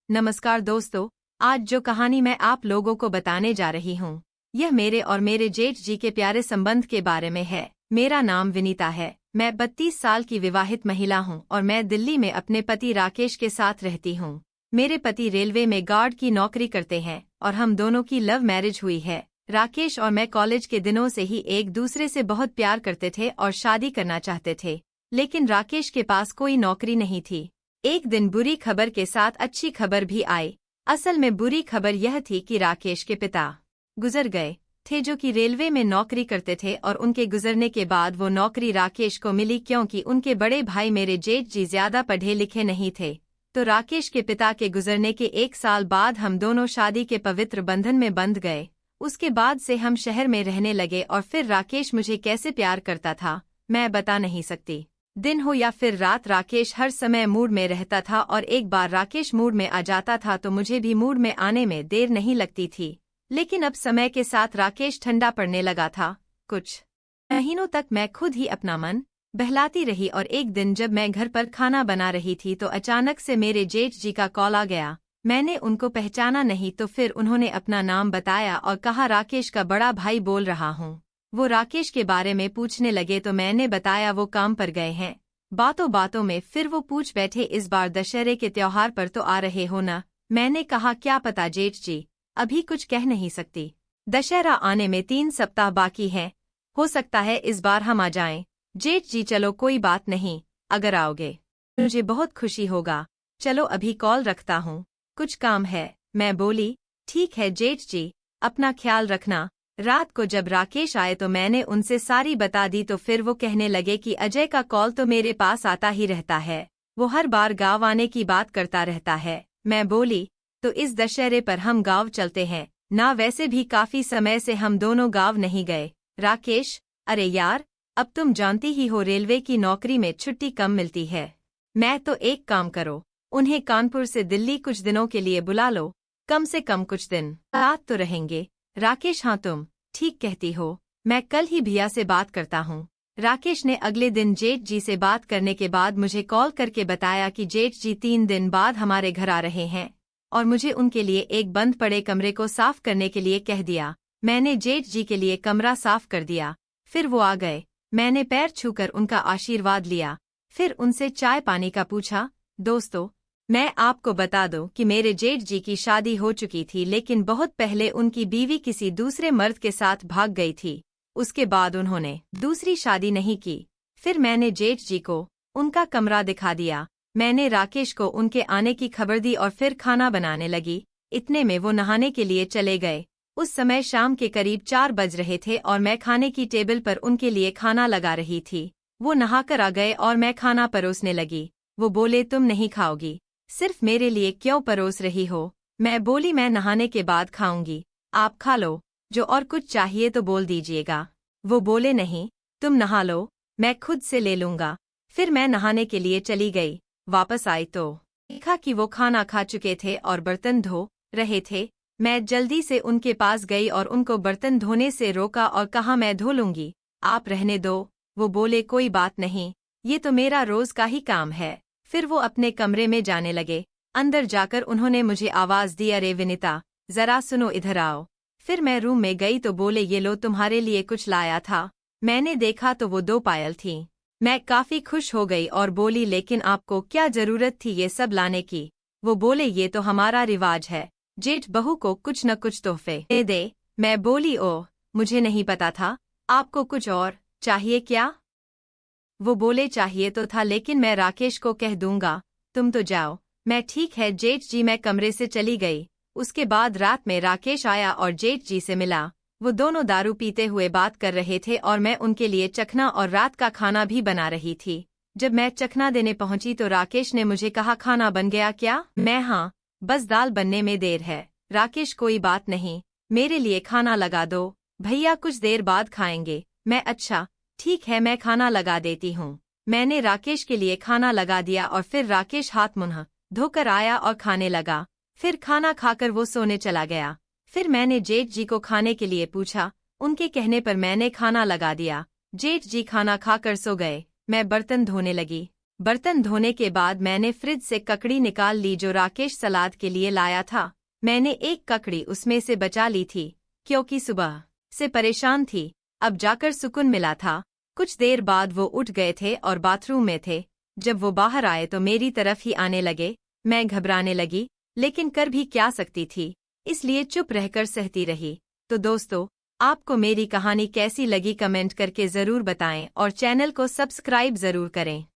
नमस्कार दोस्तों, आज जो कहानी मैं आप लोगों को बताने जा रही हूँ, यह मेरे और मेरे जेठ जी के प्यारे संबंध के बारे में है। मेरा नाम विनीता है। मैं 32 साल की विवाहित महिला हूँ और मैं दिल्ली में अपने पति राकेश के साथ रहती हूँ। मेरे पति रेलवे में गार्ड की नौकरी करते हैं और हम दोनों की लव मैरिज हुई है। राकेश और मैं कॉलेज के दिनों से ही एक दूसरे से बहुत प्यार करते थे और शादी करना चाहते थे, लेकिन राकेश के पास कोई नौकरी नहीं थी। एक दिन बुरी खबर के साथ अच्छी खबर भी आई। असल में बुरी खबर यह थी कि राकेश के पिता गुजर गए थे, जो कि रेलवे में नौकरी करते थे, और उनके गुजरने के बाद वो नौकरी राकेश को मिली क्योंकि उनके बड़े भाई मेरे जेठ जी ज्यादा पढ़े लिखे नहीं थे। तो राकेश के पिता के गुजरने के 1 साल बाद हम दोनों शादी के पवित्र बंधन में बंध गए। उसके बाद से हम शहर में रहने लगे और फिर राकेश मुझे कैसे प्यार करता था मैं बता नहीं सकती। दिन हो या फिर रात, राकेश हर समय मूड में रहता था और एक बार राकेश मूड में आ जाता था तो मुझे भी मूड में आने में देर नहीं लगती थी। लेकिन अब समय के साथ राकेश ठंडा पड़ने लगा था। कुछ महीनों तक मैं खुद ही अपना मन बहलाती रही और एक दिन जब मैं घर पर खाना बना रही थी तो अचानक से मेरे जेठ जी का कॉल आ गया। मैंने उनको पहचाना नहीं तो फिर उन्होंने अपना नाम बताया और कहा, राकेश का बड़ा भाई बोल रहा हूँ। वो राकेश के बारे में पूछने लगे तो मैंने बताया वो काम पर गए हैं। बातों बातों में फिर वो पूछ बैठे, इस बार दशहरे के त्योहार पर तो आ रहे हो ना? मैंने कहा, क्या पता जेठ जी, अभी कुछ कह नहीं सकती। दशहरा आने में 3 सप्ताह बाकी हैं, हो सकता है इस बार हम आ जाएं। जेठ जी, चलो कोई बात नहीं, अगर आओगे मुझे बहुत खुशी होगा। चलो अभी कॉल रखता हूँ, कुछ काम है। मैं बोली, ठीक है जेठ जी, अपना ख्याल रखना। रात को जब राकेश आए तो मैंने उनसे सारी बता दी तो फिर वो कहने लगे कि अजय का कॉल तो मेरे पास आता ही रहता है, वो हर बार गाँव आने की बात करता रहता है। मैं बोली, तो इस दशहरे पर हम गाँव चलते हैं ना? वैसे भी काफी समय से हम दोनों गाँव नहीं गए। राकेश, अरे यार, अब तुम जानती ही हो रेलवे की नौकरी में छुट्टी कम मिलती है। मैं तो एक काम करो, उन्हें कानपुर से दिल्ली कुछ दिनों के लिए बुला लो, कम से कम कुछ दिन रात तो रहेंगे। राकेश, हाँ तुम ठीक कहती हो, मैं कल ही भैया से बात करता हूँ। राकेश ने अगले दिन जेठ जी से बात करने के बाद मुझे कॉल करके बताया कि जेठ जी 3 दिन बाद हमारे घर आ रहे हैं और मुझे उनके लिए एक बंद पड़े कमरे को साफ करने के लिए कह दिया। मैंने जेठ जी के लिए कमरा साफ कर दिया, फिर वो आ गए। मैंने पैर छूकर उनका आशीर्वाद लिया, फिर उनसे चाय पानी का पूछा। दोस्तों, मैं आपको बता दूं कि मेरे जेठ जी की शादी हो चुकी थी, लेकिन बहुत पहले उनकी बीवी किसी दूसरे मर्द के साथ भाग गई थी। उसके बाद उन्होंने दूसरी शादी नहीं की। फिर मैंने जेठ जी को उनका कमरा दिखा दिया। मैंने राकेश को उनके आने की खबर दी और फिर खाना बनाने लगी। इतने में वो नहाने के लिए चले गए। उस समय शाम के करीब 4 बज रहे थे और मैं खाने की टेबल पर उनके लिए खाना लगा रही थी। वो नहाकर आ गए और मैं खाना परोसने लगी। वो बोले, तुम नहीं खाओगी? सिर्फ मेरे लिए क्यों परोस रही हो? मैं बोली, मैं नहाने के बाद खाऊंगी, आप खा लो, जो और कुछ चाहिए तो बोल दीजिएगा। वो बोले, नहीं, तुम नहा लो, मैं खुद से ले लूंगा। फिर मैं नहाने के लिए चली गई। वापस आई तो देखा कि वो खाना खा चुके थे और बर्तन धो रहे थे। मैं जल्दी से उनके पास गई और उनको बर्तन धोने से रोका और कहा, मैं धो लूंगी, आप रहने दो। वो बोले, कोई बात नहीं, ये तो मेरा रोज का ही काम है। फिर वो अपने कमरे में जाने लगे। अंदर जाकर उन्होंने मुझे आवाज दी, अरे विनीता, जरा सुनो, इधर आओ। फिर मैं रूम में गई तो बोले, ये लो, तुम्हारे लिए कुछ लाया था। मैंने देखा तो वो 2 पायल थीं। मैं काफी खुश हो गई और बोली, लेकिन आपको क्या जरूरत थी ये सब लाने की? वो बोले, ये तो हमारा रिवाज है, जेठ बहू को कुछ न कुछ तोहफे दे दे। मैं बोली, ओह, मुझे नहीं पता था, आपको कुछ और चाहिए क्या? वो बोले, चाहिए तो था, लेकिन मैं राकेश को कह दूंगा, तुम तो जाओ। मैं ठीक है जेठ जी, मैं कमरे से चली गई। उसके बाद रात में राकेश आया और जेठ जी से मिला। वो दोनों दारू पीते हुए बात कर रहे थे और मैं उनके लिए चखना और रात का खाना भी बना रही थी। जब मैं चखना देने पहुंची तो राकेश ने मुझे कहा, खाना बन गया क्या? मैं, हाँ, बस दाल बनने में देर है। राकेश, कोई बात नहीं, मेरे लिए खाना लगा दो, भैया कुछ देर बाद खाएंगे। मैं, अच्छा ठीक है, मैं खाना लगा देती हूँ। मैंने राकेश के लिए खाना लगा दिया और फिर राकेश हाथ मुंह धोकर आया और खाने लगा। फिर खाना खाकर वो सोने चला गया। फिर मैंने जेठ जी को खाने के लिए पूछा, उनके कहने पर मैंने खाना लगा दिया। जेठ जी खाना खाकर सो गए। मैं बर्तन धोने लगी। बर्तन धोने के बाद मैंने फ्रिज से ककड़ी निकाल ली जो राकेश सलाद के लिए लाया था। मैंने एक ककड़ी उसमें से बचा ली थी क्योंकि सुबह से परेशान थी। अब जाकर सुकून मिला था। कुछ देर बाद वो उठ गए थे और बाथरूम में थे। जब वो बाहर आए तो मेरी तरफ ही आने लगे। मैं घबराने लगी, लेकिन कर भी क्या सकती थी, इसलिए चुप रहकर सहती रही। तो दोस्तों, आपको मेरी कहानी कैसी लगी कमेंट करके ज़रूर बताएं और चैनल को सब्सक्राइब ज़रूर करें।